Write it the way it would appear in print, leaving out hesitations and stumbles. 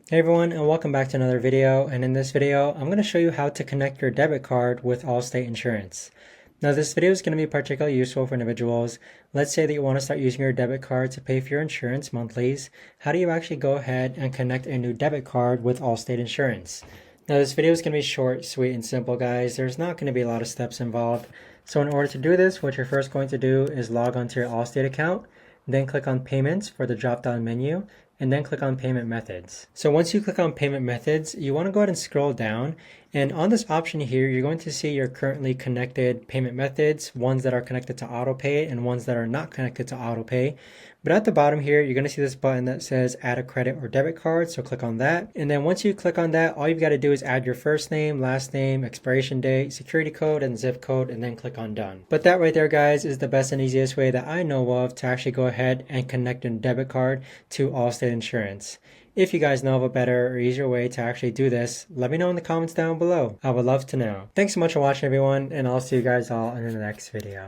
Hey everyone, and welcome back to another video. And in this video, I'm going to show you how to connect your debit card with Allstate insurance. Now this video is going to be particularly useful for individuals. Let's say that you want to start using your debit card to pay for your insurance monthlies. How do you actually go ahead and connect a new debit card with Allstate insurance? Now this video is going to be short, sweet, and simple, guys. There's not going to be a lot of steps involved. So in order to do this, what you're first going to do is log onto your Allstate account, then click on Payments for the drop-down menu, and then click on Payment Methods. So once you click on Payment Methods, you want to go ahead and scroll down, and on this option here, you're going to see your currently connected payment methods, ones that are connected to AutoPay and ones that are not connected to AutoPay. But at the bottom here, you're going to see this button that says Add a Credit or Debit Card, so click on that. And then once you click on that, all you've got to do is add your first name, last name, expiration date, security code, and zip code, and then click on Done. But that right there, guys, is the best and easiest way that I know of to actually go ahead and connect a debit card to Allstate insurance. If you guys know of a better or easier way to actually do this, let me know in the comments down below. I would love to know. Thanks so much for watching, everyone, and I'll see you guys all in the next video.